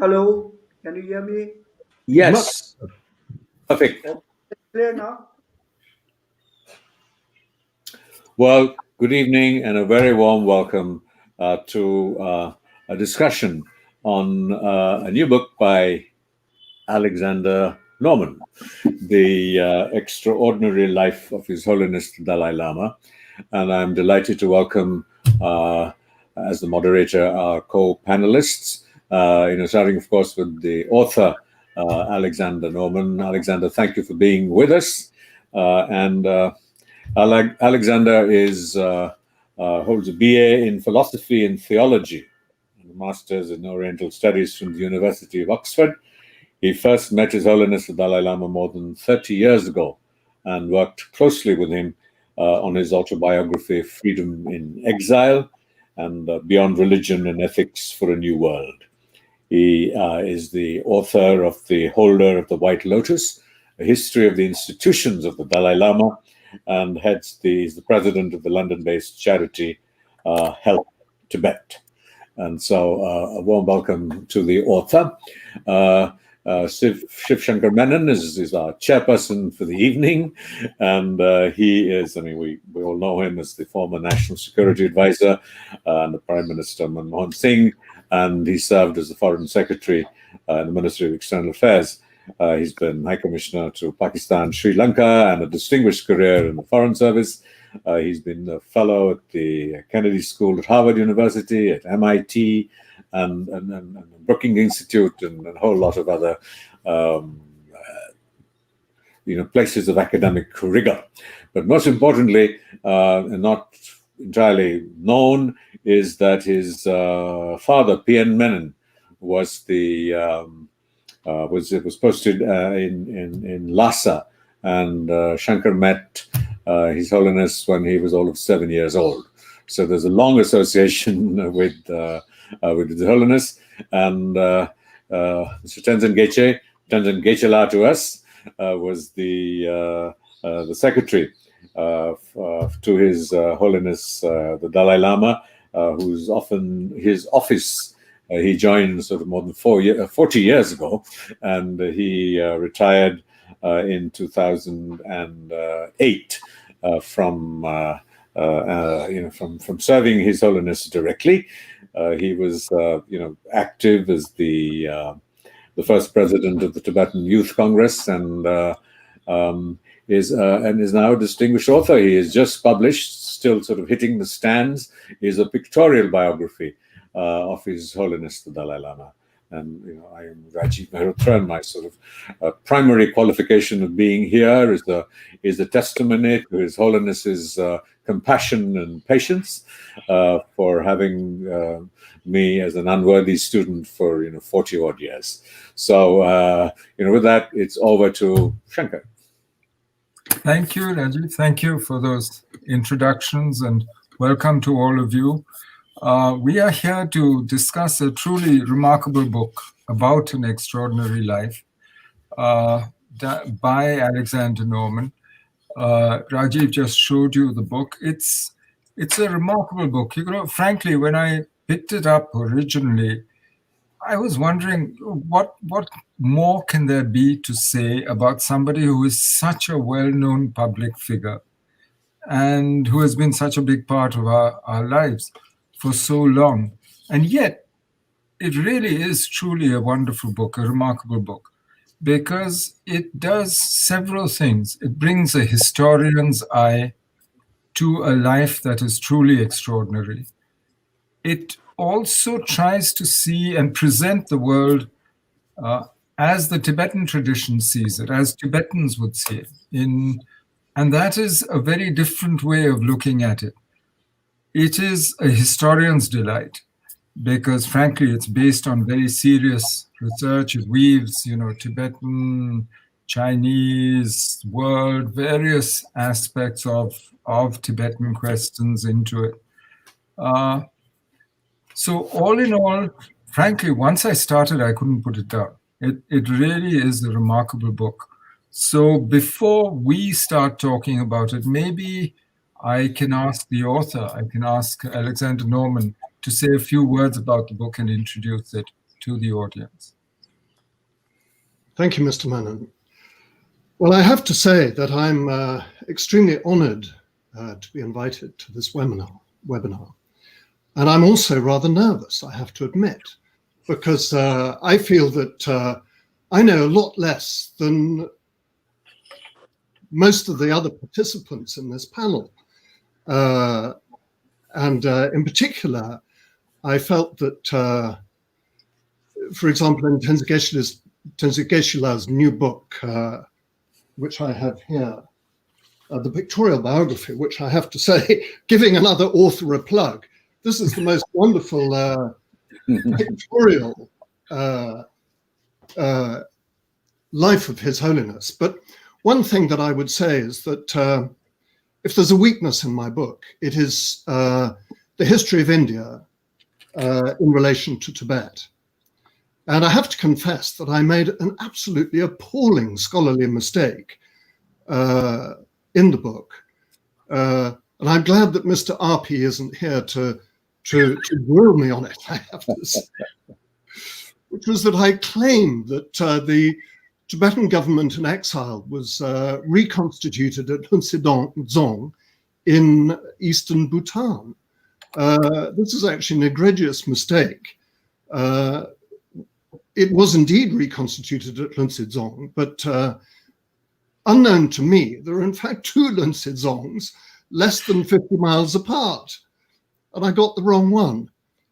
Hello, can you hear me? Yes, perfect. Okay, clear now? Well, good evening and a very warm welcome to a discussion on a new book by Alexander Norman, The Extraordinary Life of His Holiness the Dalai Lama. And I'm delighted to welcome, as the moderator, our co-panelists, starting, of course, with the author, Alexander Norman. Alexander, thank you for being with us. Alexander holds a BA in philosophy and theology, and a master's in Oriental Studies from the University of Oxford. He first met His Holiness the Dalai Lama more than 30 years ago and worked closely with him on his autobiography, Freedom in Exile, and Beyond Religion and Ethics for a New World. He is the author of The Holder of the White Lotus, A History of the Institutions of the Dalai Lama, and is the president of the London-based charity Help Tibet. And so a warm welcome to the author. Shivshankar Menon is our chairperson for the evening, and he is, we all know him as the former National Security Advisor and the Prime Minister Manmohan Singh, and he served as the Foreign Secretary in the Ministry of External Affairs. He's been High Commissioner to Pakistan, Sri Lanka, and a distinguished career in the Foreign Service. He's been a fellow at the Kennedy School at Harvard University, at MIT, and Brookings Institute, and a whole lot of other places of academic rigor. But most importantly, and not entirely known, is that his father, P.N. Menon, was was posted in Lhasa, and Shankar met His Holiness when he was all of 7 years old. So there's a long association with His Holiness, and Mr. Tenzin Geyche La to us, was the secretary to His Holiness the Dalai Lama, who's often his office. He joined sort of more than 40 years ago, and he retired in 2008 from serving His Holiness directly. He was active as the first president of the Tibetan Youth Congress, and is now a distinguished author. He has just published, still sort of hitting the stands, is a pictorial biography of His Holiness the Dalai Lama. And I am Rajiv, Mehrotra, and my sort of primary qualification of being here is a testimony to His Holiness's compassion and patience for having me as an unworthy student for 40 odd years. So with that, it's over to Shankar. Thank you, Rajiv. Thank you for those introductions, and welcome to all of you. We are here to discuss a truly remarkable book about an extraordinary life by Alexander Norman. Rajiv just showed you the book. It's a remarkable book. Frankly, when I picked it up originally, I was wondering what more can there be to say about somebody who is such a well-known public figure and who has been such a big part of our lives for so long. And yet, it really is truly a wonderful book, a remarkable book, because it does several things. It brings a historian's eye to a life that is truly extraordinary. It also tries to see and present the world as the Tibetan tradition sees it, as Tibetans would see it. And that is a very different way of looking at it. It is a historian's delight because, frankly, it's based on very serious research. It weaves, Tibetan, Chinese, world, various aspects of Tibetan questions into it. So all in all, frankly, once I started, I couldn't put it down. It really is a remarkable book. So before we start talking about it, maybe I can ask the author, I can ask Alexander Norman to say a few words about the book and introduce it to the audience. Thank you, Mr. Menon. Well, I have to say that I'm extremely honored to be invited to this webinar. And I'm also rather nervous, I have to admit, because I feel that I know a lot less than most of the other participants in this panel. And in particular, I felt that, for example, in Tenzin Geyche's new book, which I have here, the pictorial biography, which I have to say, giving another author a plug, this is the most wonderful pictorial life of His Holiness. But one thing that I would say is that if there's a weakness in my book, it is the history of India in relation to Tibet. And I have to confess that I made an absolutely appalling scholarly mistake in the book. And I'm glad that Mr. Arpi isn't here to grill me on it, I have to say. Which was that I claimed that the Tibetan government in exile was reconstituted at Dzong in eastern Bhutan. This is actually an egregious mistake. It was indeed reconstituted at Dzong, but unknown to me, there are in fact two Dzongs less than 50 miles apart, and I got the wrong one.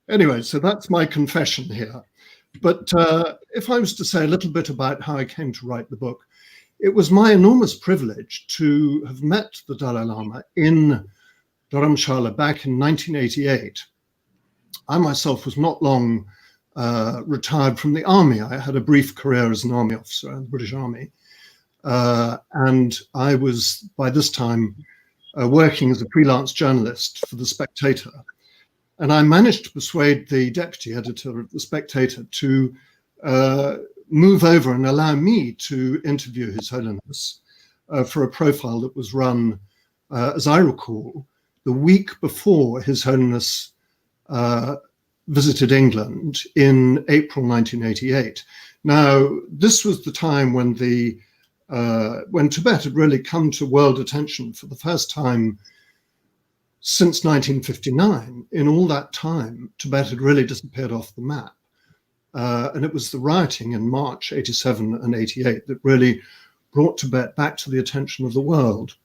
Anyway, so that's my confession here. But if I was to say a little bit about how I came to write the book, it was my enormous privilege to have met the Dalai Lama in Dharamshala back in 1988. I myself was not long retired from the army. I had a brief career as an army officer in the British Army. And I was, by this time, working as a freelance journalist for The Spectator. And I managed to persuade the deputy editor of The Spectator to move over and allow me to interview His Holiness for a profile that was run, as I recall, the week before His Holiness visited England in April 1988. Now, this was the time when when Tibet had really come to world attention for the first time since 1959. In all that time, Tibet had really disappeared off the map. And it was the rioting in March 87 and 88 that really brought Tibet back to the attention of the world.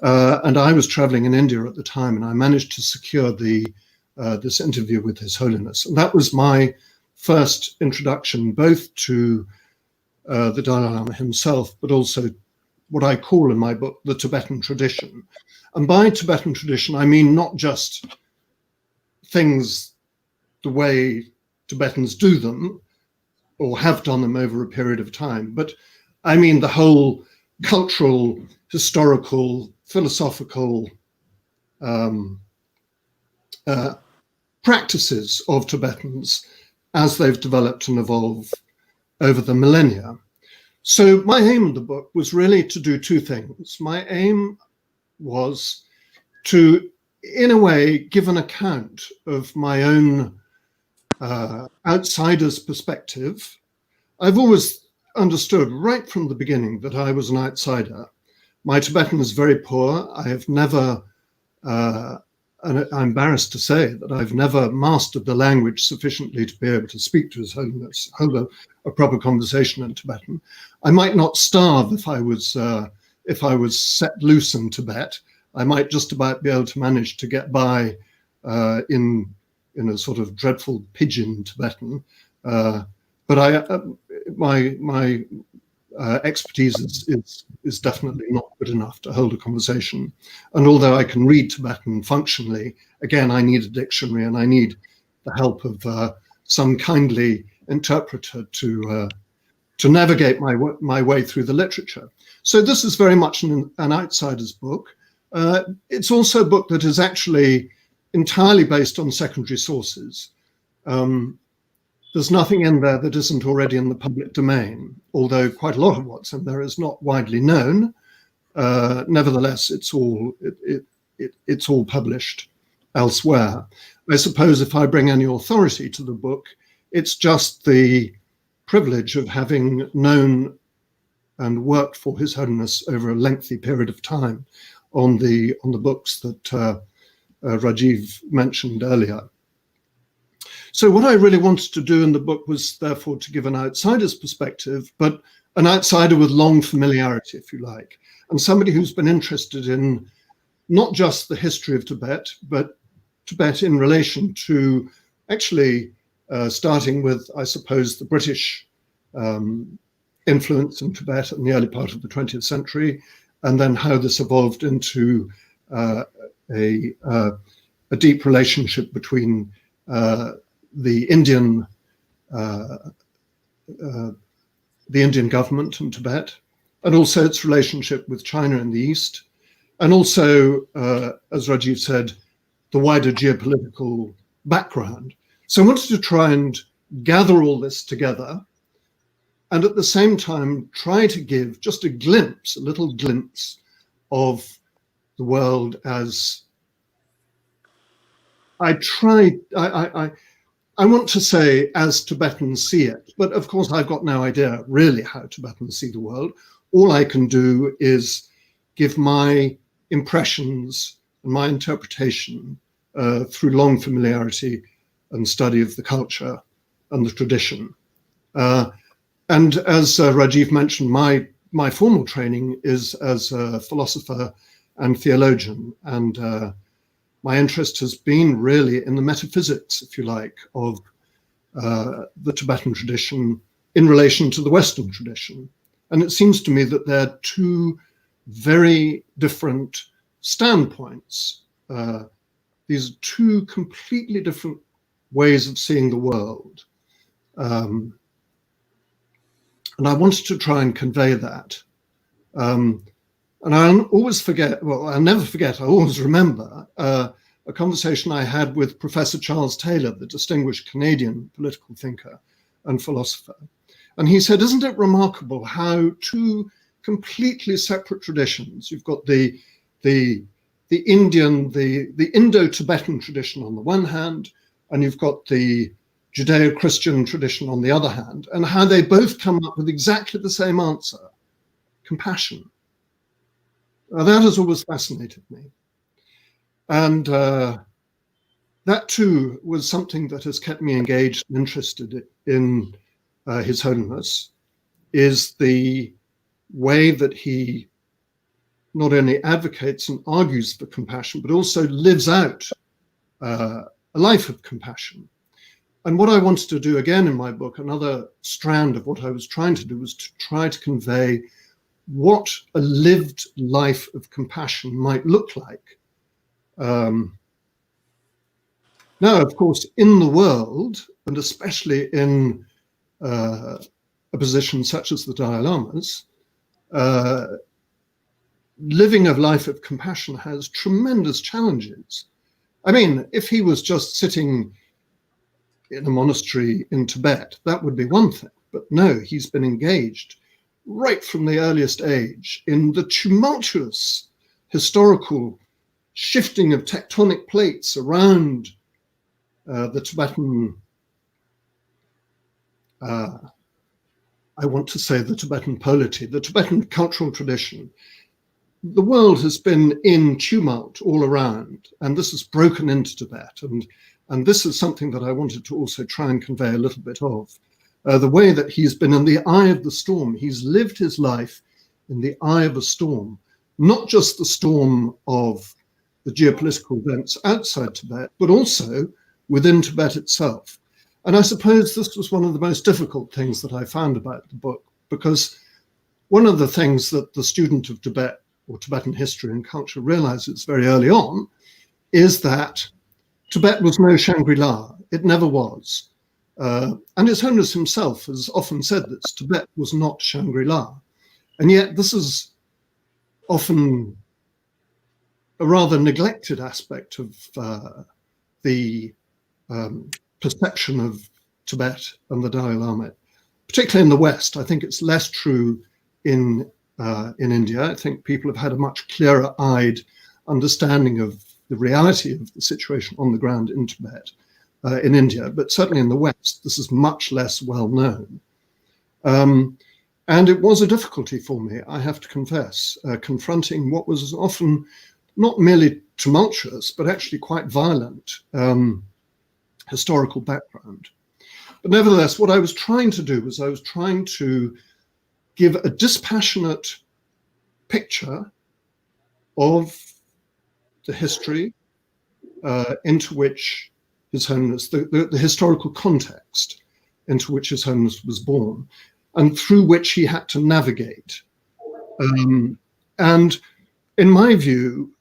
And I was traveling in India at the time, and I managed to secure this interview with His Holiness. And that was my first introduction both to the Dalai Lama himself, but also what I call in my book, the Tibetan tradition. And by Tibetan tradition, I mean not just things the way Tibetans do them or have done them over a period of time, but I mean the whole cultural, historical, philosophical practices of Tibetans as they've developed and evolved over the millennia. So my aim in the book was really to do two things. My aim was to, in a way, give an account of my own outsider's perspective. I've always understood right from the beginning that I was an outsider. My Tibetan is very poor. I have never, and I'm embarrassed to say that I've never mastered the language sufficiently to be able to speak to His Holiness, hold a proper conversation in Tibetan. I might not starve if I was set loose in Tibet. I might just about be able to manage to get by in a sort of dreadful pidgin Tibetan. But my expertise is definitely not good enough to hold a conversation. And although I can read Tibetan functionally, again, I need a dictionary and I need the help of some kindly interpreter to navigate my way through the literature. So this is very much an outsider's book. It's also a book that is actually entirely based on secondary sources. There's nothing in there that isn't already in the public domain, although quite a lot of what's in there is not widely known. Nevertheless, it's all published elsewhere. I suppose if I bring any authority to the book, It's just the privilege of having known and worked for His Holiness over a lengthy period of time on the books that Rajiv mentioned earlier. So what I really wanted to do in the book was therefore to give an outsider's perspective, but an outsider with long familiarity, if you like, and somebody who's been interested in not just the history of Tibet, but Tibet in relation to actually starting with, I suppose, the British influence in Tibet in the early part of the 20th century, and then how this evolved into a deep relationship between the Indian government in Tibet, and also its relationship with China in the East, and also, as Rajiv said, the wider geopolitical background. So I wanted to try and gather all this together, and at the same time try to give just a little glimpse of the world as I want to say as Tibetans see it, but of course I've got no idea really how Tibetans see the world. All I can do is give my impressions and my interpretation through long familiarity and study of the culture and the tradition. And as Rajiv mentioned, my formal training is as a philosopher and theologian, and my interest has been really in the metaphysics, if you like, of the Tibetan tradition in relation to the Western tradition. And it seems to me that they're two very different standpoints. These are two completely different ways of seeing the world. And I wanted to try and convey that. And I'll always forget, well, I'll never forget, I always remember a conversation I had with Professor Charles Taylor, the distinguished Canadian political thinker and philosopher. And he said, isn't it remarkable how two completely separate traditions, you've got the Indian, the Indo-Tibetan tradition on the one hand, and you've got the Judeo-Christian tradition on the other hand, and how they both come up with exactly the same answer: compassion. That has always fascinated me. And that too was something that has kept me engaged and interested in His Holiness, is the way that he not only advocates and argues for compassion, but also lives out a life of compassion. And what I wanted to do again in my book, another strand of what I was trying to do, was to try to convey what a lived life of compassion might look like. Now, of course, in the world, and especially in a position such as the Dalai Lama's, living a life of compassion has tremendous challenges. I mean, if he was just sitting in a monastery in Tibet, that would be one thing. But no, he's been engaged right from the earliest age in the tumultuous historical shifting of tectonic plates around the Tibetan, I want to say the Tibetan polity, the Tibetan cultural tradition. The world has been in tumult all around, and this has broken into Tibet. And this is something that I wanted to also try and convey a little bit of. The way that he's been in the eye of the storm. He's lived his life in the eye of a storm, not just the storm of the geopolitical events outside Tibet, but also within Tibet itself. And I suppose this was one of the most difficult things that I found about the book, because one of the things that the student of Tibet or Tibetan history and culture realizes very early on is that Tibet was no Shangri-La. It never was. And His Holiness himself has often said this: Tibet was not Shangri-La. And yet this is often a rather neglected aspect of the perception of Tibet and the Dalai Lama, particularly in the West. I think it's less true in India. I think people have had a much clearer-eyed understanding of the reality of the situation on the ground in Tibet. in India, but certainly in the West, this is much less well known. And it was a difficulty for me, I have to confess, confronting what was often not merely tumultuous, but actually quite violent historical background. But nevertheless, what I was trying to do was I was trying to give a dispassionate picture of the history into which His Holiness, the historical context into which His Holiness was born, and through which he had to navigate. And in my view,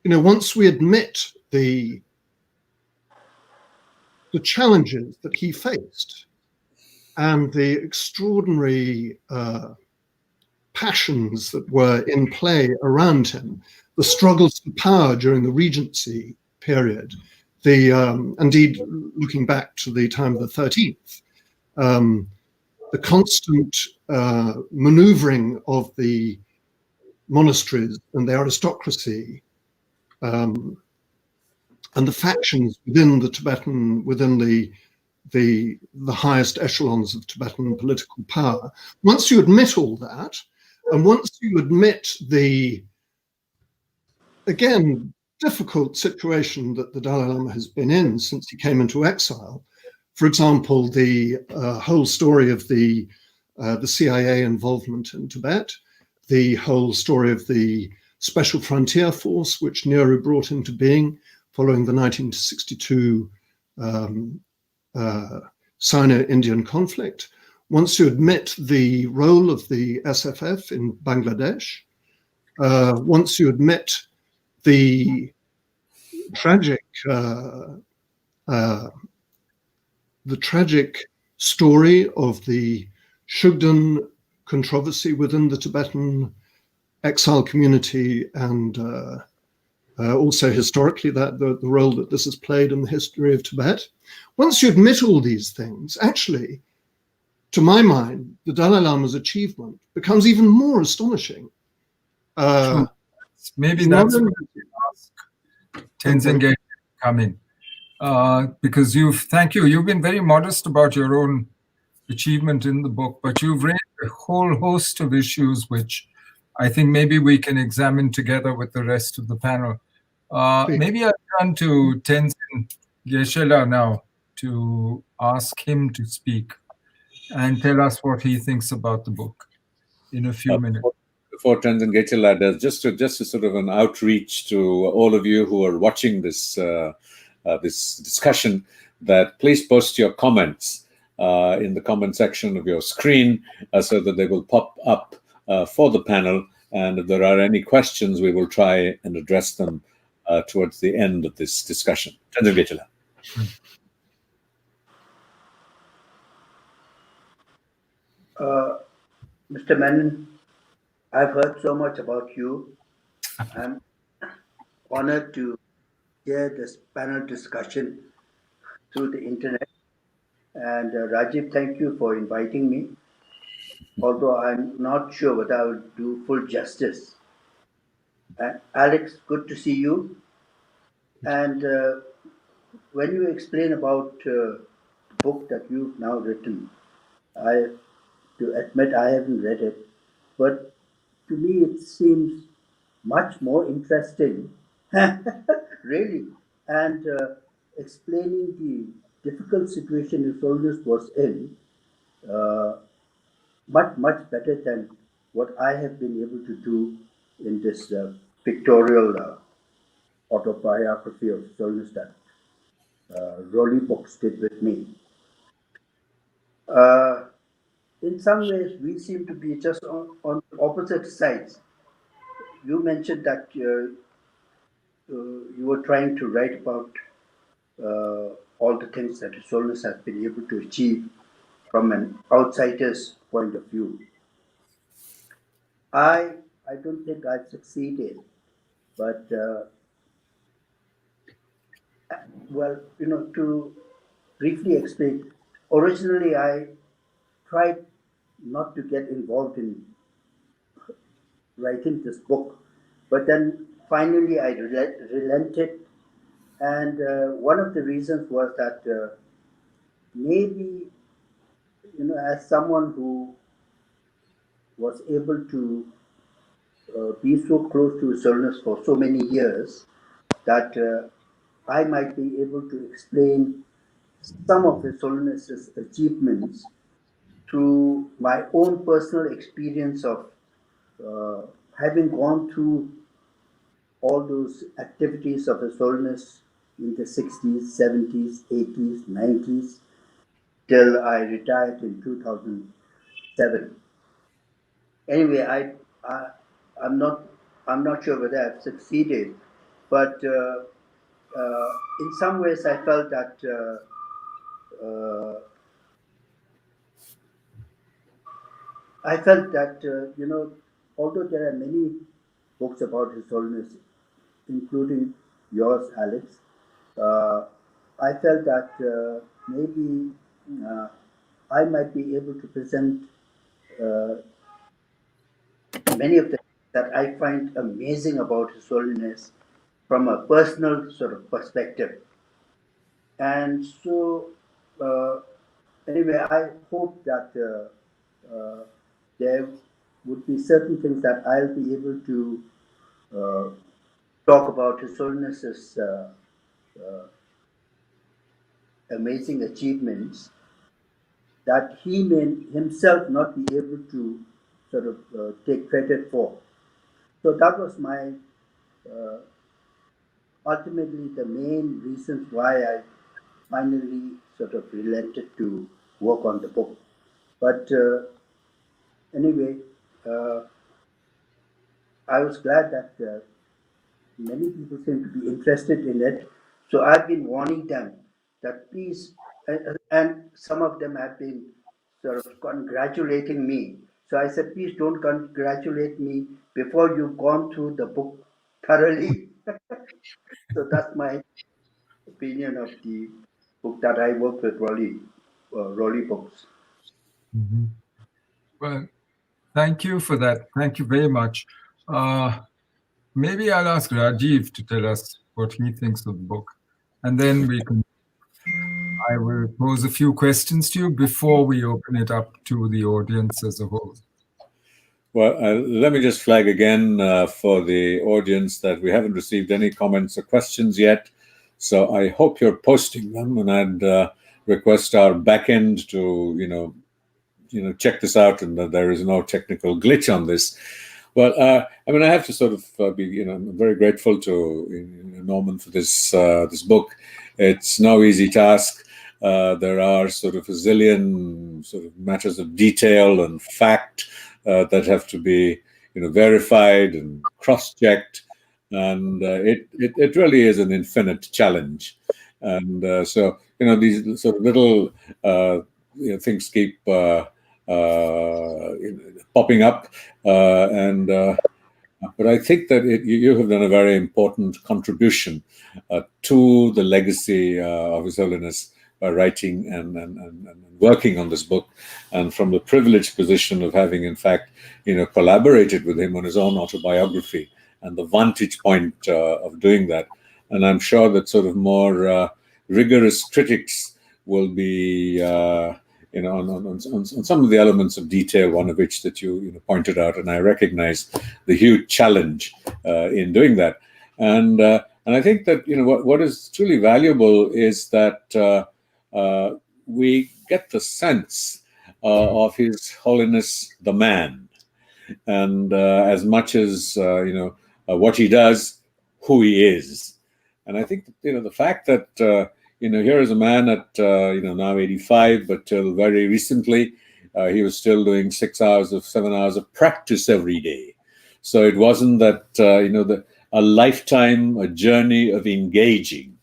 once we admit the challenges that he faced and the extraordinary passions that were in play around him, the struggles for power during the Regency period, indeed looking back to the time of the 13th, the constant maneuvering of the monasteries and the aristocracy, and the factions within the Tibetan, within the highest echelons of Tibetan political power. Once you admit all that, and once you admit the, again, difficult situation that the Dalai Lama has been in since he came into exile, for example, the whole story of the CIA involvement in Tibet, the whole story of the Special Frontier Force, which Nehru brought into being following the 1962 Sino-Indian conflict. Once you admit the role of the SFF in Bangladesh, once you admit the tragic story of the Shugden controversy within the Tibetan exile community, and also historically the role that this has played in the history of Tibet. Once you admit all these things, actually, to my mind, the Dalai Lama's achievement becomes even more astonishing. Maybe that's what we ask Tenzin Geyche to come in. Because thank you. You've been very modest about your own achievement in the book, but you've raised a whole host of issues which I think maybe we can examine together with the rest of the panel. Maybe I'll turn to Tenzin Geyche now to ask him to speak and tell us what he thinks about the book in a few minutes. Before Tenzin Geyche does, just to sort of an outreach to all of you who are watching this this discussion, that please post your comments in the comment section of your screen so that they will pop up for the panel. And if there are any questions, we will try and address them towards the end of this discussion. Tenzin Geyche. Mr. Menon, I've heard so much about you. I'm honored to share this panel discussion through the internet. And Rajiv, thank you for inviting me, although I'm not sure whether I will do full justice. And Alex, good to see you. And when you explain about the book that you've now written, I have to admit I haven't read it, but to me it seems much more interesting, really, and explaining the difficult situation His Holiness was in much better than what I have been able to do in this pictorial autobiography of His Holiness that Rolly Books did with me. In some ways, we seem to be just on opposite sides. You mentioned that you were trying to write about all the things that His Holiness has been able to achieve from an outsider's point of view. I don't think I've succeeded, but well, to briefly explain, originally I tried not to get involved in writing this book, but then finally I relented And one of the reasons was that maybe, as someone who was able to be so close to His Holiness for so many years, that I might be able to explain some of His Holiness's achievements through my own personal experience of uh, having gone through all those activities of His Holiness in the 60s, 70s, 80s, 90s, till I retired in 2007. Anyway, I'm not I'm not sure whether I've succeeded, but in some ways I felt that although there are many books about His Holiness, including yours, Alex, uh, I felt that maybe uh, I might be able to present uh, many of the things that I find amazing about His Holiness from a personal sort of perspective. And so, uh, anyway, I hope that there would be certain things that I'll be able to uh, talk about His Holiness's amazing achievements that he may himself not be able to sort of take credit for. So that was my ultimately the main reasons why I finally sort of relented to work on the book. But anyway, uh, I was glad that many people seem to be interested in it. So I've been warning them that please, and some of them have been sort of congratulating me. So I said, please don't congratulate me before you've gone through the book thoroughly. So that's my opinion of the book that I work with Rolly Books. Mm-hmm. Well, thank you for that. Thank you very much. Maybe I'll ask Rajiv to tell us what he thinks of the book, and then I will pose a few questions to you before we open it up to the audience as a whole. Well, let me just flag again for the audience that we haven't received any comments or questions yet. So I hope you're posting them, and I'd request our backend to check this out, and that there is no technical glitch on this. Well, I mean, I have to sort of be, I'm very grateful to Norman for this book. It's no easy task. There are sort of a zillion sort of matters of detail and fact that have to be, verified and cross-checked, and it really is an infinite challenge. And so, these sort of little things keep popping up, but I think that you have done a very important contribution to the legacy of His Holiness by writing and working on this book, and from the privileged position of having, in fact, collaborated with him on his own autobiography, and the vantage point of doing that. And I'm sure that sort of more rigorous critics will be on some of the elements of detail, one of which that you pointed out, and I recognize the huge challenge in doing that. And I think that what is truly valuable is that we get the sense of His Holiness the man, and as much as what he does, who he is. And I think the fact that here is a man at now 85, but till very recently he was still doing 7 hours of practice every day. So it wasn't that a lifetime, a journey of engaging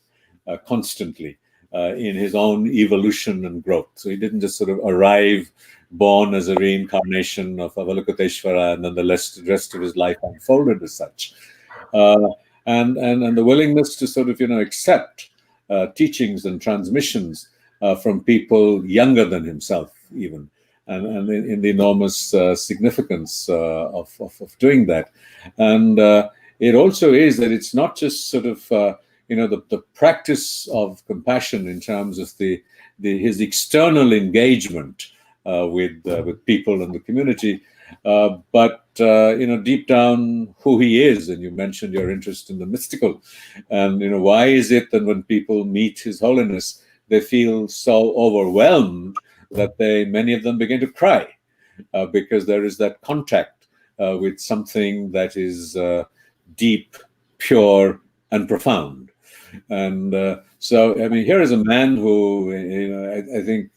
constantly in his own evolution and growth. So he didn't just sort of arrive born as a reincarnation of Avalokiteshvara, and then the rest of his life unfolded as such. And the willingness to sort of accept teachings and transmissions from people younger than himself, even, and in the enormous significance of doing that. And it also is that it's not just sort of the practice of compassion in terms of his external engagement with people in the community, but deep down who he is. And you mentioned your interest in the mystical, and why is it that when people meet His Holiness, they feel so overwhelmed that many of them begin to cry, because there is that contact with something that is deep, pure, and profound. And so, I mean, here is a man who, I think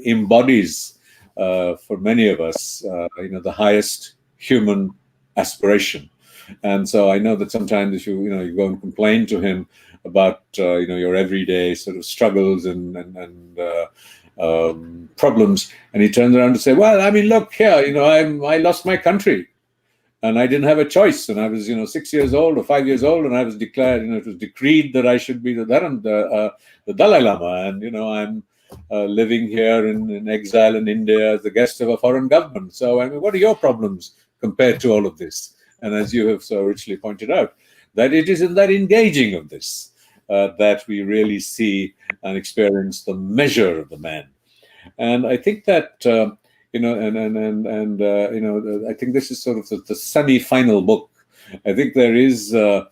embodies for many of us, the highest human aspiration. And so I know that sometimes if you go and complain to him about your everyday sort of struggles and problems, and he turns around to say, well, I mean, look here, I lost my country. And I didn't have a choice. And I was, 6 years old or 5 years old, and I was declared, it was decreed that I should be the Dalai Lama. And, I'm living here in exile in India as the guest of a foreign government. So, I mean, what are your problems compared to all of this? And as you have so richly pointed out, that it is in that engaging of this that we really see and experience the measure of the man. And I think that, I think this is sort of the semi-final book. I think there is, a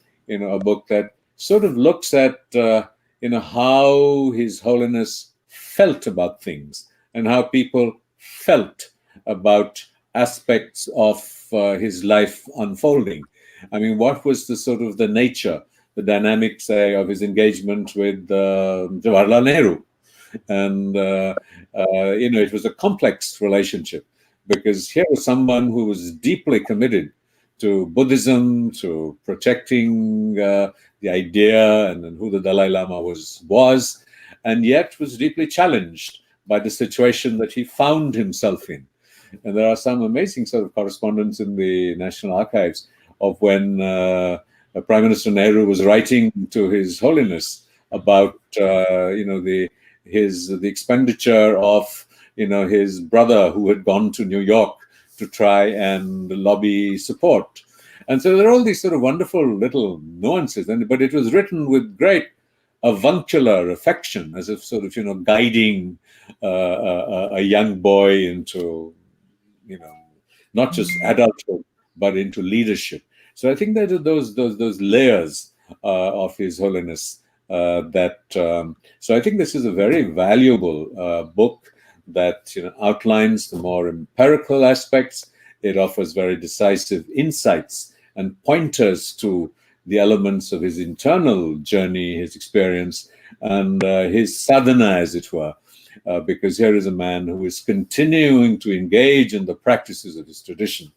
book that sort of looks at, how His Holiness felt about things and how people felt about aspects of his life unfolding. I mean, what was the sort of the nature, the dynamic, say, of his engagement with Jawaharlal Nehru? And, it was a complex relationship, because here was someone who was deeply committed to Buddhism, to protecting the idea and who the Dalai Lama was, and yet was deeply challenged by the situation that he found himself in. And there are some amazing sort of correspondence in the National Archives of when Prime Minister Nehru was writing to His Holiness about, the expenditure of, his brother who had gone to New York to try and lobby support. And so there are all these sort of wonderful little nuances, but it was written with great avuncular affection, as if sort of, guiding a young boy into, not just adulthood, but into leadership. So I think that those layers of His Holiness so I think this is a very valuable book that outlines the more empirical aspects. It offers very decisive insights and pointers to the elements of his internal journey, his experience, and his sadhana, as it were, because here is a man who is continuing to engage in the practices of his tradition.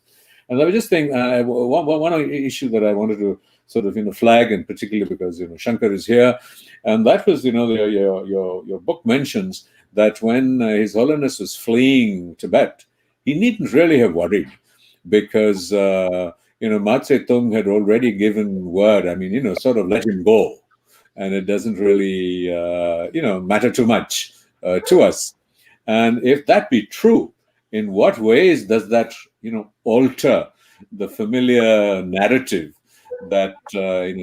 And I was just thinking, one issue that I wanted to sort of flag, and particularly because Shankar is here, and that was your book mentions that when His Holiness was fleeing Tibet, he needn't really have worried, because Mao Zedong had already given word. I mean, sort of let him go, and it doesn't really matter too much to us. And if that be true, in what ways does that alter the familiar narrative that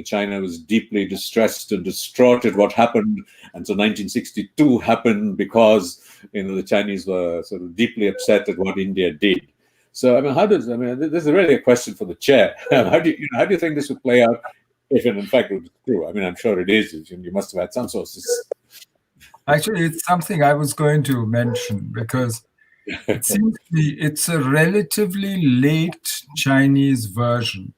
China was deeply distressed and distraught at what happened, and so 1962 happened because the Chinese were sort of deeply upset at what India did. So I mean, this is really a question for the chair. How do you think this would play out, if in fact it was true? I mean, I'm sure it is. You must have had some sources. Actually, it's something I was going to mention, because it seems to me it's a relatively late Chinese version.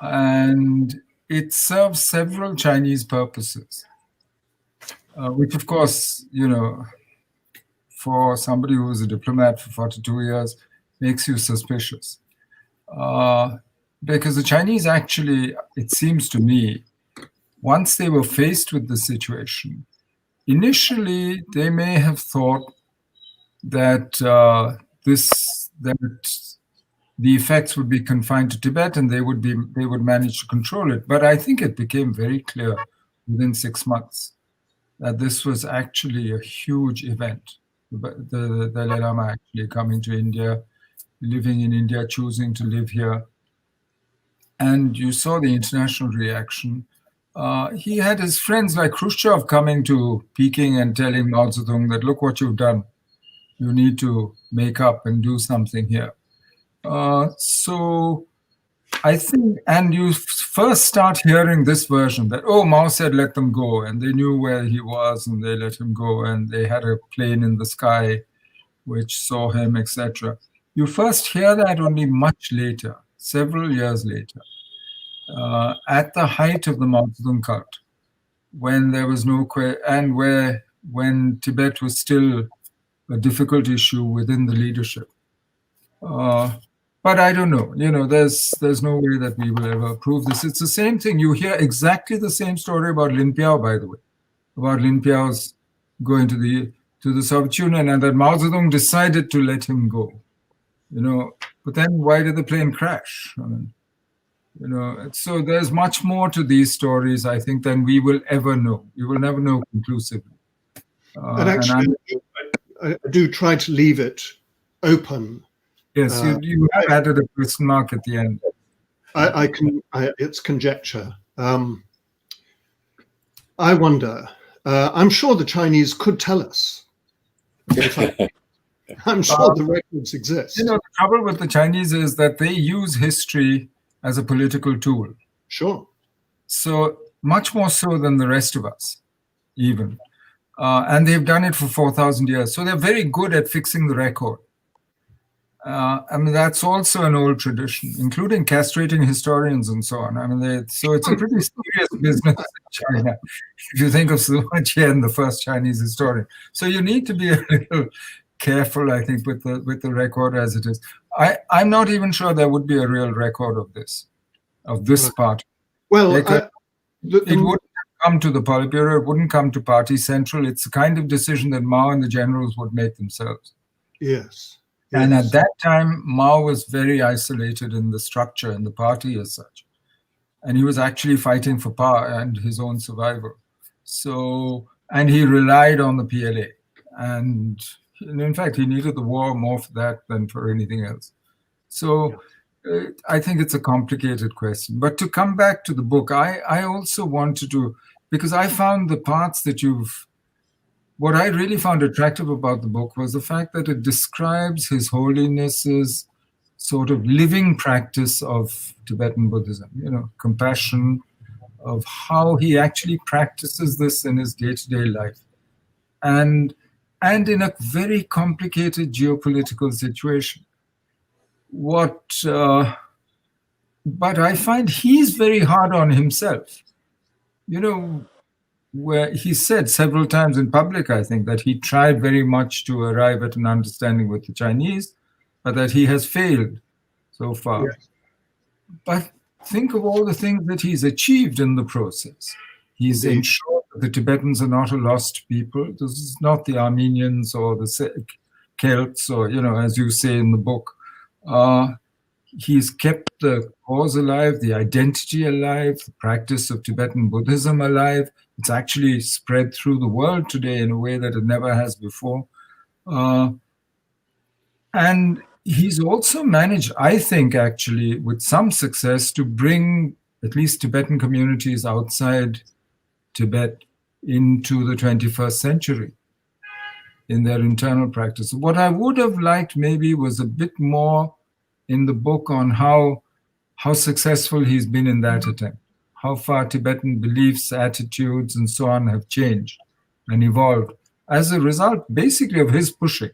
And it serves several Chinese purposes, which, of course, for somebody who was a diplomat for 42 years, makes you suspicious. Because the Chinese actually, it seems to me, once they were faced with the situation, initially they may have thought that the effects would be confined to Tibet, and they would manage to control it. But I think it became very clear within 6 months that this was actually a huge event. The Dalai Lama actually coming to India, living in India, choosing to live here. And you saw the international reaction. he had his friends like Khrushchev coming to Peking and telling Mao Zedong that, look what you've done. You need to make up and do something here. So I think, and you first start hearing this version that, oh, Mao said, let them go. And they knew where he was and they let him go. And they had a plane in the sky which saw him, etc. You first hear that only much later, several years later, at the height of the Mao Zedong cult, when there was no, and when Tibet was still a difficult issue within the leadership. But I don't know. There's no way that we will ever prove this. It's the same thing. You hear exactly the same story about Lin Piao, by the way, about Lin Piao's going to the Soviet Union, and that Mao Zedong decided to let him go. But then why did the plane crash? I mean, so there's much more to these stories, I think, than we will ever know. We will never know conclusively. And actually, I do try to leave it open. Yes, you have added a question mark at the end. It's conjecture. I wonder. I'm sure the Chinese could tell us. I'm sure the records exist. The trouble with the Chinese is that they use history as a political tool. Sure. So much more so than the rest of us, even. And they've done it for 4,000 years. So they're very good at fixing the record. That's also an old tradition, including castrating historians and so on. So it's a pretty serious business in China, if you think of Sima Qian, the first Chinese historian. So you need to be a little careful, I think, with the record as it is. I'm not even sure there would be a real record of this part. Well, it wouldn't come to the Politburo, it wouldn't come to Party Central. It's the kind of decision that Mao and the generals would make themselves. Yes. And at that time, Mao was very isolated in the structure and the party as such. And he was actually fighting for power and his own survival. And he relied on the PLA. And in fact, he needed the war more for that than for anything else. So I think it's a complicated question. But to come back to the book, I also wanted to, because I found the parts that what I really found attractive about the book was the fact that it describes His Holiness's sort of living practice of Tibetan Buddhism, compassion, of how he actually practices this in his day-to-day life. And in a very complicated geopolitical situation. But I find he's very hard on himself. Where he said several times in public, I think, that he tried very much to arrive at an understanding with the Chinese, but that he has failed so far. Yes. But think of all the things that he's achieved in the process. He's ensured that the Tibetans are not a lost people. This is not the Armenians or the Celts or, as you say in the book. He's kept the cause alive, the identity alive, the practice of Tibetan Buddhism alive. It's actually spread through the world today in a way that it never has before. And he's also managed, I think, actually, with some success, to bring at least Tibetan communities outside Tibet into the 21st century in their internal practice. What I would have liked maybe was a bit more in the book on how successful he's been in that attempt, how far Tibetan beliefs, attitudes, and so on have changed and evolved as a result, basically, of his pushing.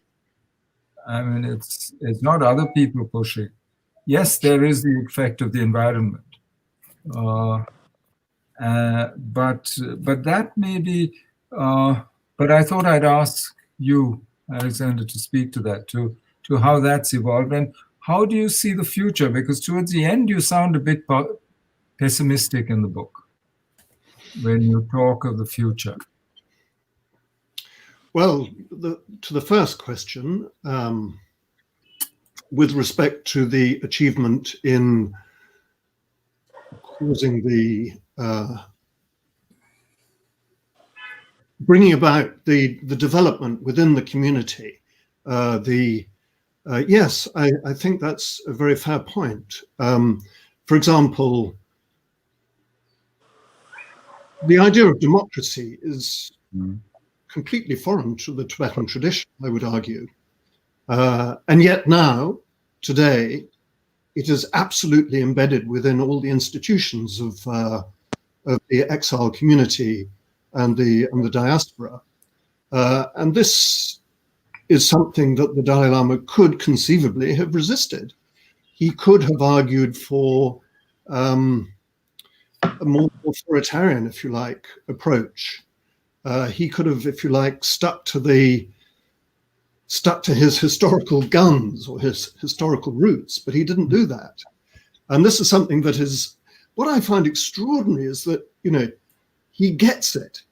It's not other people pushing. Yes, there is the effect of the environment, but that may be. But I thought I'd ask you, Alexander, to speak to that, to how that's evolved, and how do you see the future? Because towards the end, you sound a bit pessimistic in the book when you talk of the future. Well, to the first question, with respect to the achievement in causing the bringing about the development within the community, yes, I think that's a very fair point. For example, the idea of democracy is Mm. completely foreign to the Tibetan tradition, I would argue. And yet now, today, it is absolutely embedded within all the institutions of the exile community and the diaspora. And this is something that the Dalai Lama could conceivably have resisted. He could have argued for a more authoritarian, if you like, approach. He could have, if you like, stuck to his historical guns or his historical roots, but he didn't do that. And this is something that is, what I find extraordinary is that, he gets it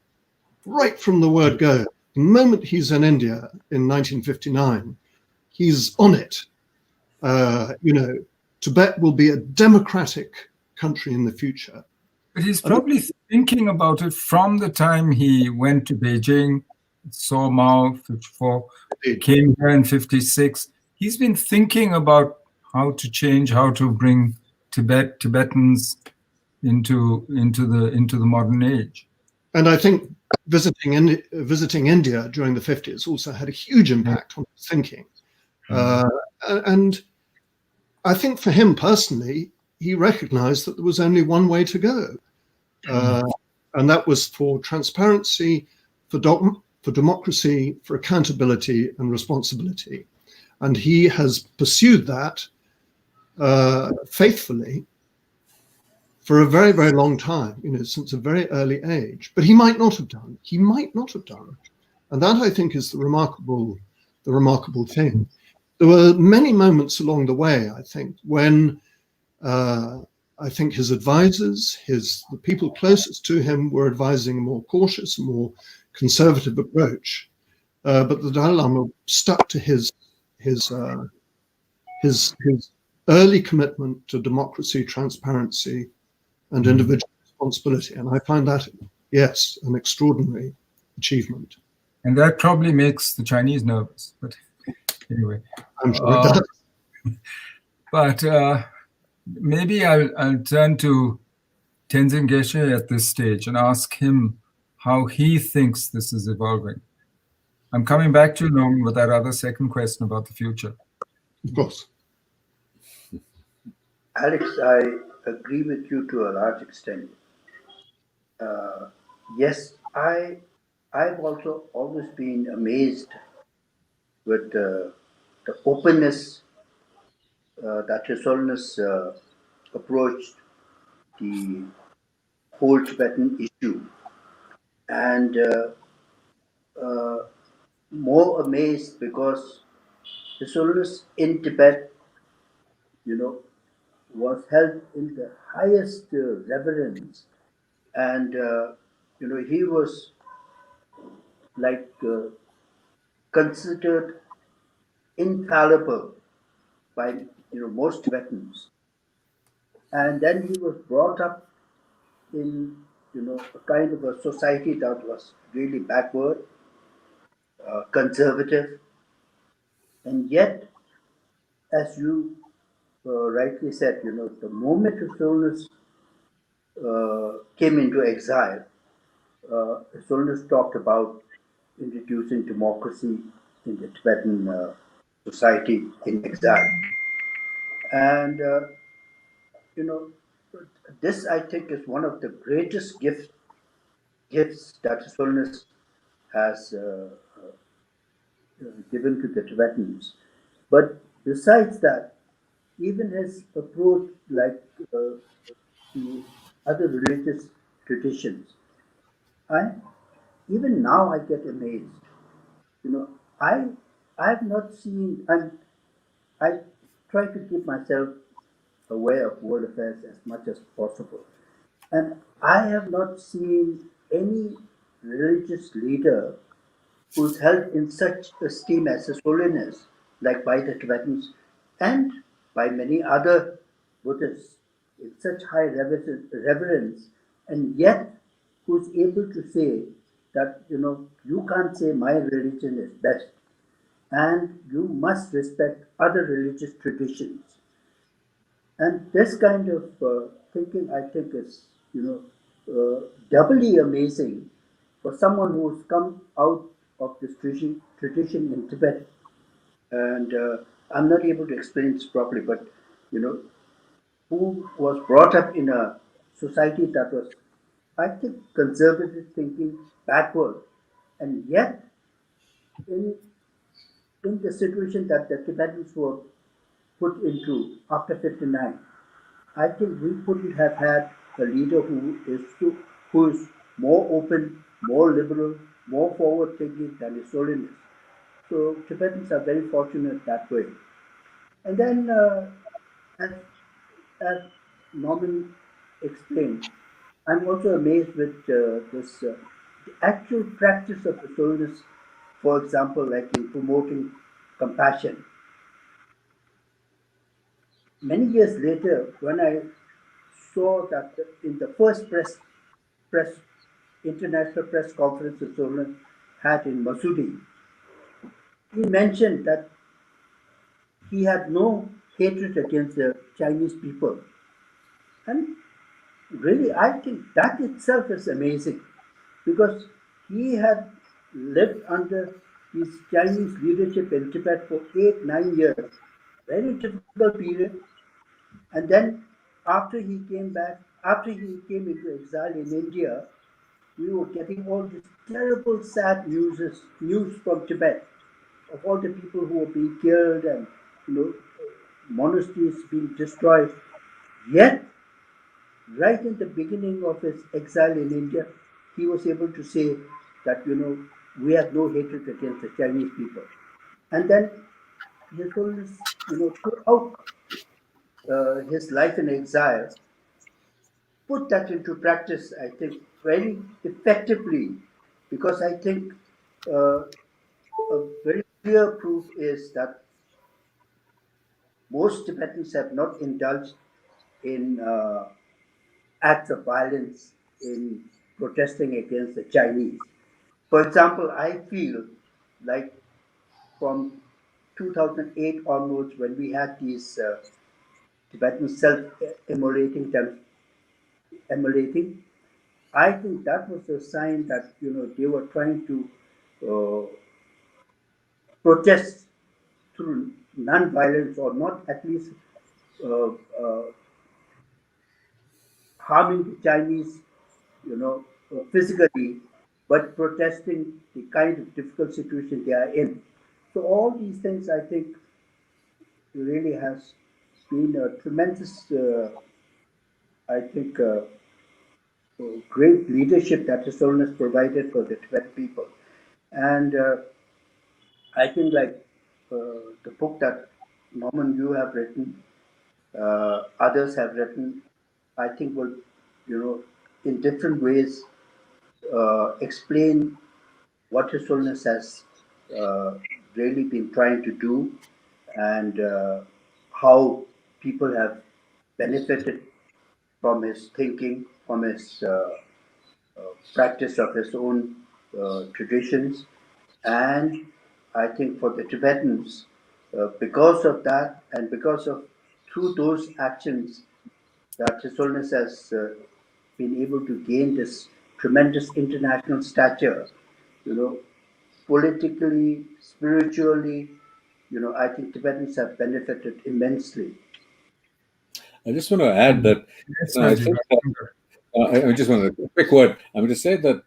right from the word go. The moment he's in India in 1959, he's on it. Tibet will be a democratic country in the future. But he's probably thinking about it from the time he went to Beijing, saw Mao, 54, came here in 56. He's been thinking about how to change, how to bring Tibetans into the modern age. And I think visiting India during the 50s also had a huge impact on his thinking. And I think for him personally, he recognized that there was only one way to go. And that was for transparency, for democracy, for accountability and responsibility. And he has pursued that faithfully for a very, very long time, since a very early age. But he might not have done. He might not have done. And that, I think, is the remarkable thing. There were many moments along the way, I think, when I think his advisors, the people closest to him were advising a more cautious, more conservative approach. But the Dalai Lama stuck to his early commitment to democracy, transparency, and individual responsibility. And I find that, yes, an extraordinary achievement. And that probably makes the Chinese nervous. But anyway. I'm sure it does. But maybe I'll turn to Tenzin Geyche at this stage and ask him how he thinks this is evolving. I'm coming back to you, Norman, with that other second question about the future. Of course. Alex, I agree with you to a large extent. Yes, I've also always been amazed with the openness that His Holiness approached the whole Tibetan issue, and more amazed because His Holiness in Tibet, was held in the highest reverence, and he was like considered infallible by most Tibetans, and then he was brought up in a kind of a society that was really backward, conservative, and yet, as you rightly said, the moment His Holiness came into exile, His Holiness talked about introducing democracy in the Tibetan society in exile. And, this I think is one of the greatest gifts that His Holiness has given to the Tibetans. But besides that, even his approach, like to other religious traditions, even now I get amazed. I have not seen, and I try to keep myself aware of world affairs as much as possible, and I have not seen any religious leader who's held in such esteem as His Holiness, like by the Tibetans and by many other Buddhists, in such high reverence, and yet who's able to say that, you can't say my religion is best, and you must respect other religious traditions. And this kind of thinking, I think, is, doubly amazing for someone who's come out of this tradition in Tibet. And I'm not able to explain this properly, but you know, who was brought up in a society that was, I think, conservative thinking, backward, and yet in in the situation that the Tibetans were put into after 59, I think we couldn't have had a leader who is more open, more liberal, more forward thinking than His Holiness. So Tibetans are very fortunate that way. And then, as as Norman explained, I'm also amazed with this the actual practice of His Holiness. For example, like in promoting compassion. Many years later, when I saw that in the first press international press conference that Solomon had in Masudi, he mentioned that he had no hatred against the Chinese people. And really, I think that itself is amazing because he had lived under his Chinese leadership in Tibet for 8, 9 years, very difficult period. And then after he came back, after he came into exile in India, we were getting all this terrible, sad news from Tibet of all the people who were being killed and you know monasteries being destroyed. Yet, right in the beginning of his exile in India, he was able to say that we have no hatred against the Chinese people. And then His Holiness, throughout his life in exile, put that into practice, I think, very effectively, because I think a very clear proof is that most Tibetans have not indulged in acts of violence in protesting against the Chinese. For example, I feel like from 2008 onwards, when we had these Tibetans emulating, I think that was a sign that they were trying to uh, protest through non-violence or not at least uh, uh, harming the Chinese, physically, but protesting the kind of difficult situation they are in. So all these things, I think, really has been a tremendous, I think, great leadership that His Holiness provided for the Tibetan people. And I think, like the book that Norman, you have written, others have written, I think will, in different ways explain what His Holiness has uh, really been trying to do and how people have benefited from his thinking, from his practice of his own traditions. And I think for the Tibetans, because of that and because of through those actions that His Holiness has been able to gain this tremendous international stature, you know, politically, spiritually, I think Tibetans have benefited immensely. I just want to add that Yes, I Rajiv. think I just want a quick word. I'm going to say that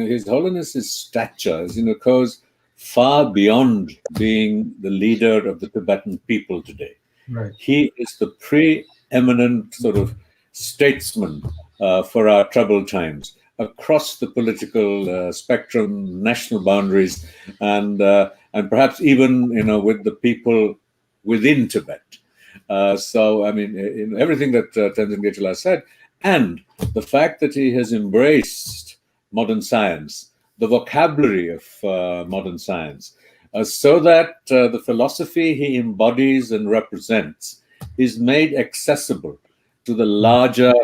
His Holiness's stature, goes far beyond being the leader of the Tibetan people today. Right. He is the preeminent sort of statesman for our troubled times across the political spectrum, national boundaries, and perhaps even with the people within Tibet. So, I mean, in everything that Tenzin Geyche said, and the fact that he has embraced modern science, the vocabulary of modern science, so that the philosophy he embodies and represents is made accessible to the larger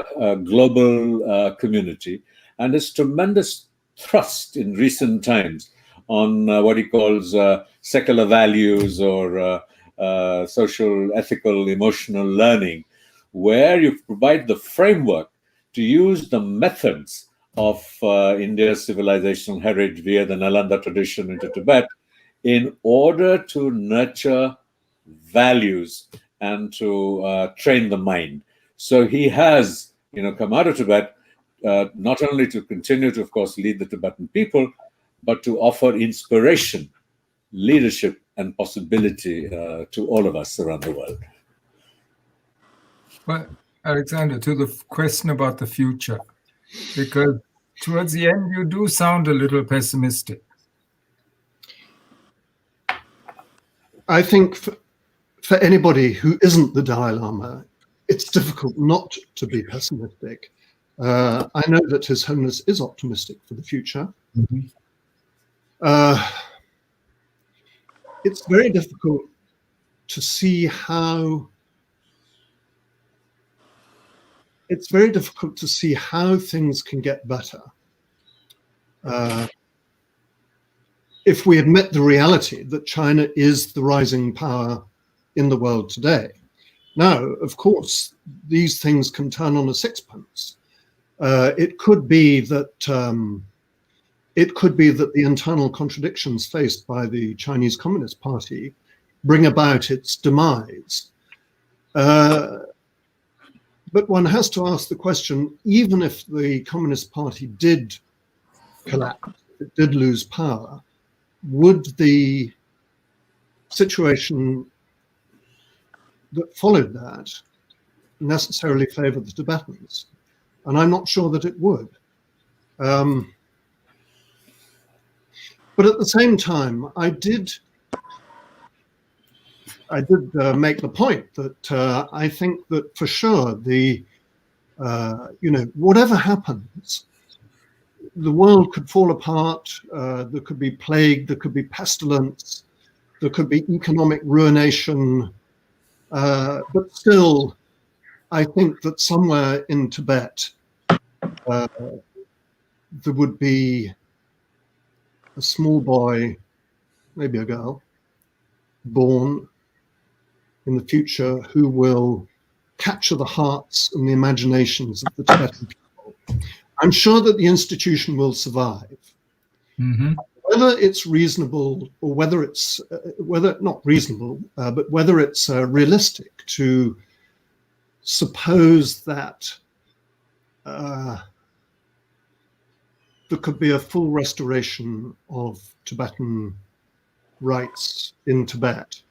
global community, and his tremendous thrust in recent times on what he calls secular values or social, ethical, emotional learning, where you provide the framework to use the methods of India's civilizational heritage via the Nalanda tradition into Tibet in order to nurture values and to train the mind. So he has, come out of Tibet not only to continue to, of course, lead the Tibetan people, but to offer inspiration, leadership, and possibility to all of us around the world. Well, Alexander, to the question about the future, because towards the end you do sound a little pessimistic. I think for anybody who isn't the Dalai Lama, it's difficult not to be pessimistic. I know that His Holiness is optimistic for the future. Mm-hmm. It's very difficult to see how things can get better if we admit the reality that China is the rising power in the world today. Now, of course, these things can turn on a sixpence. It could be that the internal contradictions faced by the Chinese Communist Party bring about its demise. But one has to ask the question, even if the Communist Party did collapse, it did lose power, would the situation that followed that necessarily favor the Tibetans? And I'm not sure that it would. But at the same time, I did make the point that I think that for sure whatever happens, the world could fall apart. There could be plague. There could be pestilence. There could be economic ruination. But still, I think that somewhere in Tibet, there would be a small boy, maybe a girl, born in the future who will capture the hearts and the imaginations of the Tibetan people. I'm sure that the institution will survive. Mm-hmm. Whether it's reasonable or whether it's not reasonable, but whether it's realistic to suppose that there could be a full restoration of Tibetan rights in Tibet,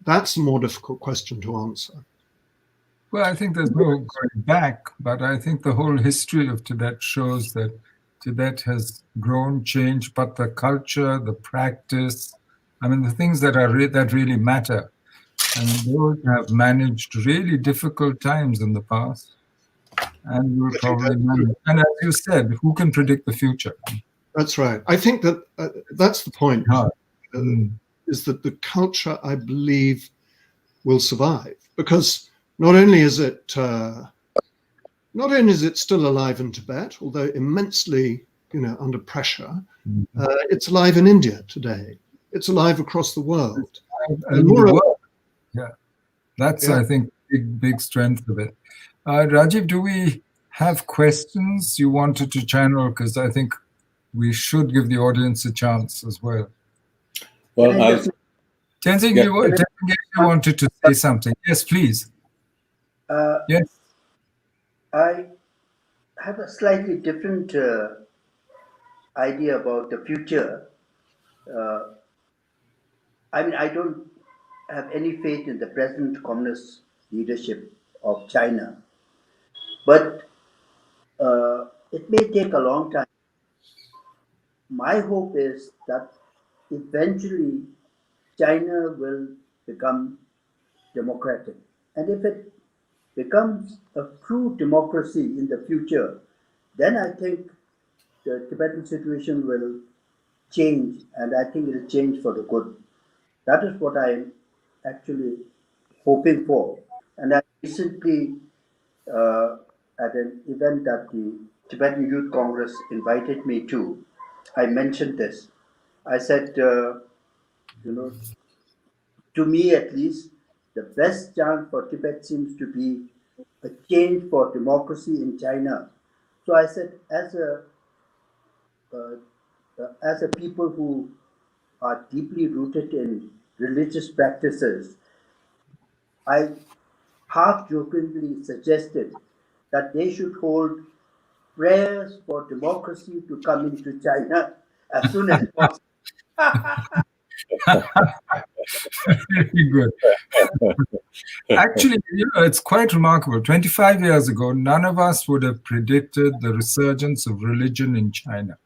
that's a more difficult question to answer. Well, I think there's no going back, but I think the whole history of Tibet shows that Tibet has grown, changed, but the culture, the practice, the things that that really matter, and those have managed really difficult times in the past, and will probably manage. And as you said, who can predict the future? That's right. I think that that's the point. Is that the culture, I believe, will survive, because not only is it still alive in Tibet, although immensely, under pressure, it's alive in India today. It's alive across the world. Yeah, that's I think big strength of it. Rajiv, do we have questions you wanted to channel? Because I think we should give the audience a chance as well. Well, Tenzin, you wanted to say something. Yes, please. Yes. I have a slightly different idea about the future. I don't have any faith in the present communist leadership of China, but it may take a long time. My hope is that eventually China will become democratic. And if it becomes a true democracy in the future, then I think the Tibetan situation will change, and I think it will change for the good. That is what I'm actually hoping for. And I recently, at an event that the Tibetan Youth Congress invited me to, I mentioned this. I said, to me at least, the best chance for Tibet seems to be a change for democracy in China, So I said, as a people who are deeply rooted in religious practices, I half jokingly suggested that they should hold prayers for democracy to come into China as soon as possible. Very good. Actually, it's quite remarkable. 25 years ago, none of us would have predicted the resurgence of religion in China.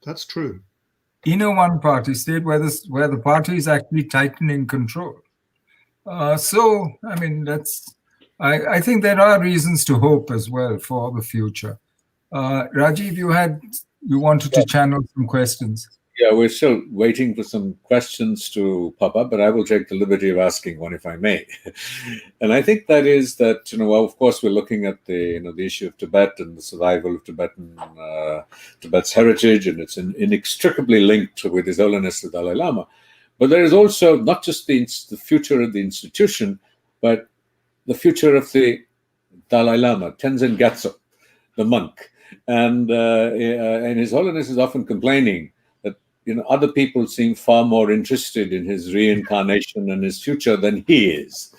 That's true. In a one-party state where the party is actually tightening control. So, I mean, I think there are reasons to hope as well for the future. Rajiv, you wanted to channel some questions. Yeah, we're still waiting for some questions to pop up, but I will take the liberty of asking one, if I may. And I think that is that, well, of course, we're looking at the issue of Tibet and the survival of Tibet's heritage, and it's inextricably linked with His Holiness the Dalai Lama. But there is also not just the future of the institution, but the future of the Dalai Lama, Tenzin Gyatso, the monk. And His Holiness is often complaining that other people seem far more interested in his reincarnation and his future than he is.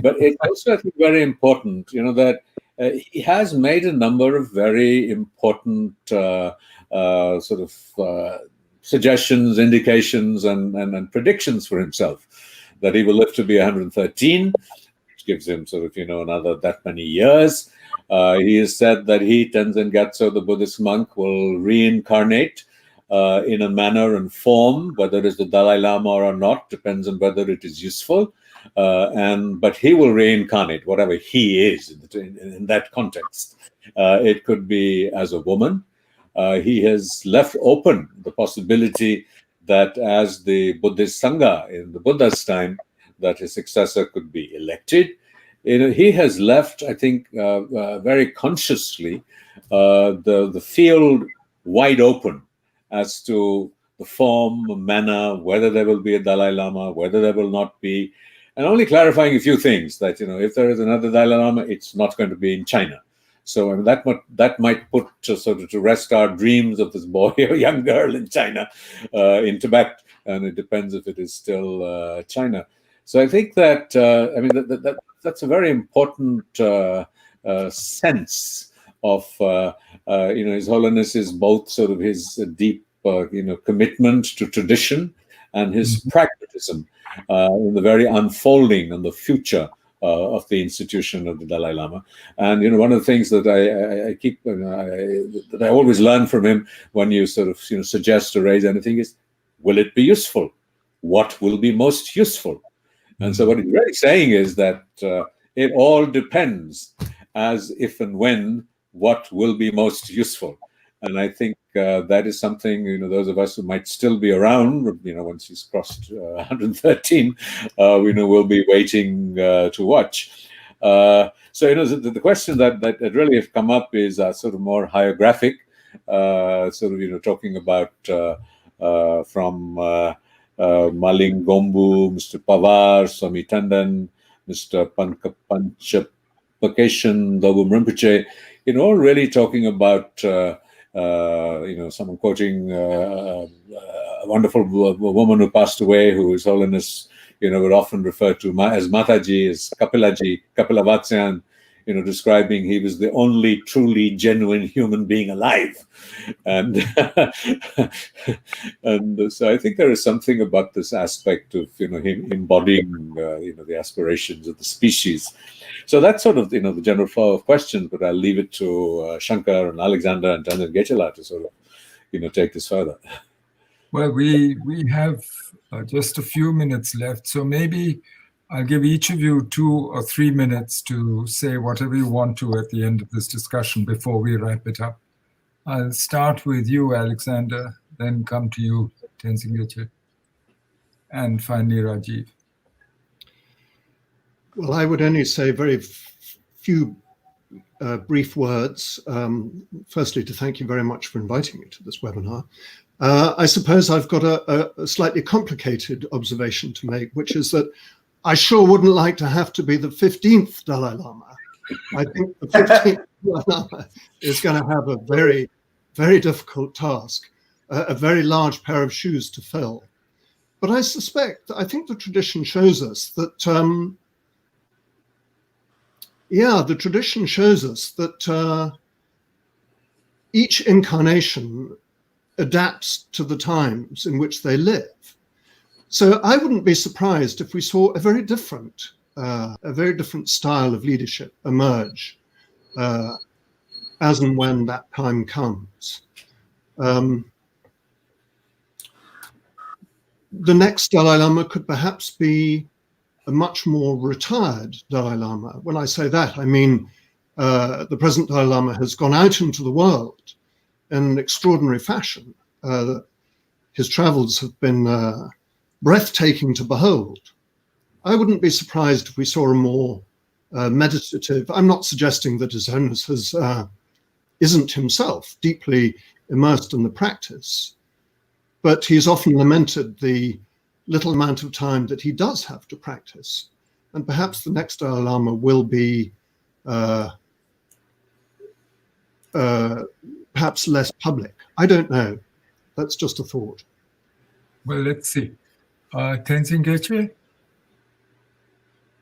But it's also, I think, very important, that he has made a number of very important suggestions, indications, and predictions for himself, that he will live to be 113, which gives him another that many years. He has said that he, Tenzin Gyatso, the Buddhist monk, will reincarnate in a manner and form, whether it is the Dalai Lama or not, depends on whether it is useful. But he will reincarnate, whatever he is in that context. It could be as a woman. He has left open the possibility that as the Buddhist Sangha in the Buddha's time, that his successor could be elected. He has left, I think, very consciously, the field wide open as to the form, manner, whether there will be a Dalai Lama, whether there will not be, and only clarifying a few things, that if there is another Dalai Lama, it's not going to be in China. So that might put to rest our dreams of this boy or young girl in China, in Tibet, and it depends if it is still China. So I think that that's a very important sense of His Holiness is both his deep commitment to tradition and his pragmatism in the very unfolding and the future of the institution of the Dalai Lama. And one of the things that I keep that I always learn from him when you suggest or raise anything is, will it be useful? What will be most useful? And so what he's really saying is that it all depends, as if and when what will be most useful. And I think that is something, those of us who might still be around, once he's crossed 113, we'll be waiting to watch. So, the question that really have come up is more hagiographic, talking about from Maling Gombu, Mr. Pawar, Swami Tandon, Mr. Panchapakeshan, Dobum Rinpoche, all really talking about someone quoting a wonderful woman who passed away, who His Holiness, would often refer to as Mataji, as Kapilaji, Kapilavatsyan, describing he was the only truly genuine human being alive. And and so I think there is something about this aspect of, him embodying, the aspirations of the species. So that's the general flow of questions, but I'll leave it to Shankar and Alexander and Tenzin Gyatso to take this further. Well, we have just a few minutes left, so maybe I'll give each of you 2 or 3 minutes to say whatever you want to at the end of this discussion before we wrap it up. I'll start with you, Alexander, then come to you, Tenzin Gyatso, and finally Rajiv. Well, I would only say very few brief words. Firstly, to thank you very much for inviting me to this webinar. I suppose I've got a slightly complicated observation to make, which is that I sure wouldn't like to have to be the 15th Dalai Lama. I think the 15th Dalai Lama is going to have a very, very difficult task, a very large pair of shoes to fill. But I think the tradition shows us that, each incarnation adapts to the times in which they live. So I wouldn't be surprised if we saw a very different style of leadership emerge as and when that time comes. The next Dalai Lama could perhaps be a much more retired Dalai Lama. When I say that, I mean the present Dalai Lama has gone out into the world in an extraordinary fashion. His travels have been breathtaking to behold. I wouldn't be surprised if we saw a more meditative. I'm not suggesting that His Holiness isn't himself deeply immersed in the practice, but he's often lamented the little amount of time that he does have to practice. And perhaps the next Dalai Lama will be perhaps less public. I don't know. That's just a thought. Well, let's see. Tenzin Geyche?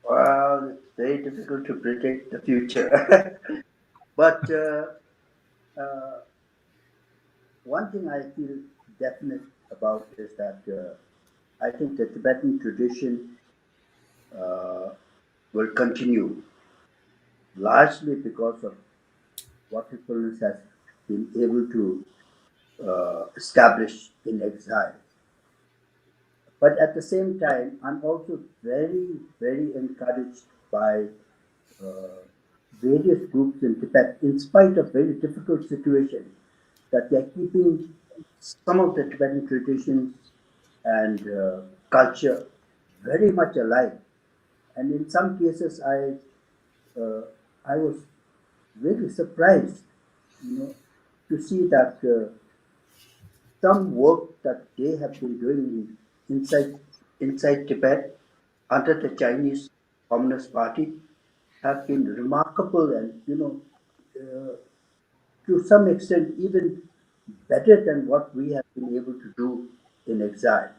Well, it's very difficult to predict the future. But one thing I feel definite about is that I think the Tibetan tradition will continue, largely because of what His Holiness has been able to establish in exile. But at the same time, I'm also very, very encouraged by various groups in Tibet, in spite of very difficult situations, that they're keeping some of the Tibetan traditions and culture very much alive. And in some cases, I was really surprised, to see that some work that they have been doing inside Tibet under the Chinese Communist Party have been remarkable and, to some extent even better than what we have been able to do in exile.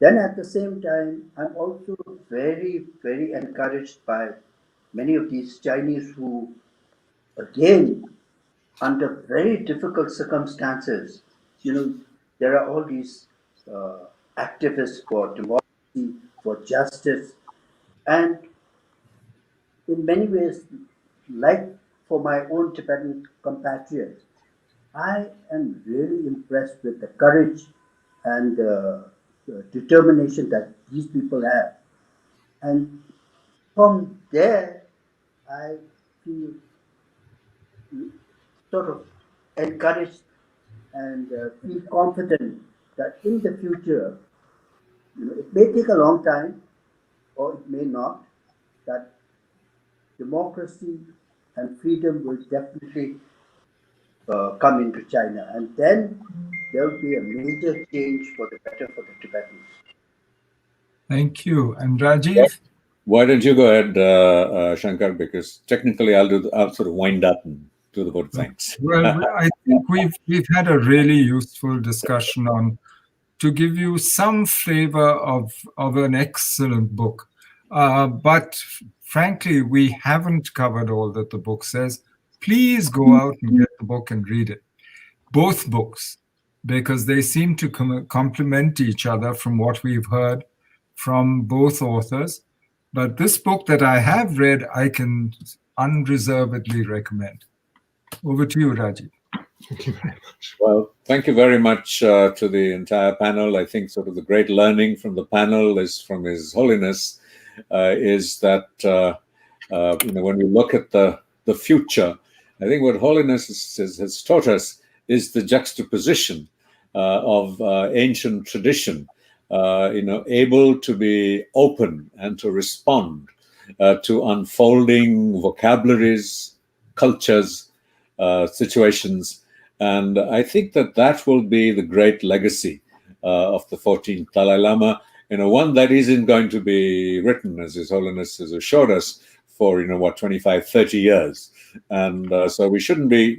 Then at the same time, I'm also very, very encouraged by many of these Chinese who, again, under very difficult circumstances, there are all these activists for democracy, for justice, and in many ways, like for my own Tibetan compatriots, I am really impressed with the courage and the determination that these people have. And from there, I feel sort of encouraged and feel confident that in the future, it may take a long time or it may not, that democracy and freedom will definitely come into China. And then there will be a major change for the better for the Tibetans. Thank you. And Rajiv? Why don't you go ahead, Shankar, because technically I'll sort of wind up and do the vote of thanks. Well, I think we've had a really useful discussion on to give you some flavor of an excellent book. But frankly, we haven't covered all that the book says. Please go out and get the book and read it. Both books, because they seem to complement each other from what we've heard from both authors. But this book that I have read, I can unreservedly recommend. Over to you, Rajiv. Thank you very much. Well, thank you very much to the entire panel. I think sort of the great learning from the panel is from His Holiness, is that when we look at the future, I think what Holiness has taught us is the juxtaposition of ancient tradition, able to be open and to respond to unfolding vocabularies, cultures, situations. And I think that will be the great legacy of the 14th Dalai Lama, one that isn't going to be written, as His Holiness has assured us, for 25, 30 years, and so we shouldn't be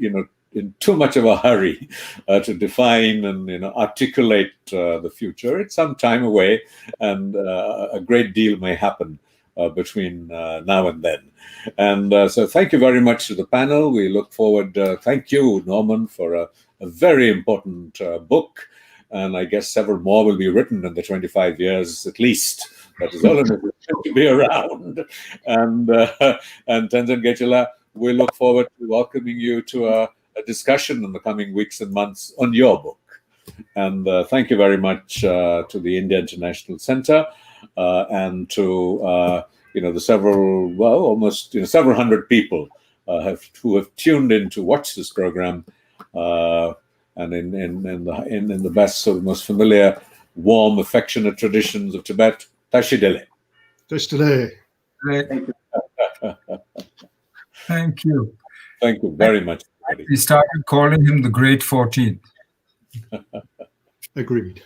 in too much of a hurry to define and articulate the future. It's some time away, and a great deal may happen between now and then. And so thank you very much to the panel. We look forward. Thank you, Norman, for a very important book. And I guess several more will be written in the 25 years at least that His Holiness is going to be around. And Tenzin Geyche, we look forward to welcoming you to a discussion in the coming weeks and months on your book. And thank you very much to the India International Center and to the several, almost several hundred people who have tuned in to watch this program, and in the best, sort of most familiar, warm, affectionate traditions of Tibet. Tashidele. Tashidele. Thank you. Thank you. Thank you very much. We started calling him the Great 14th. Agreed.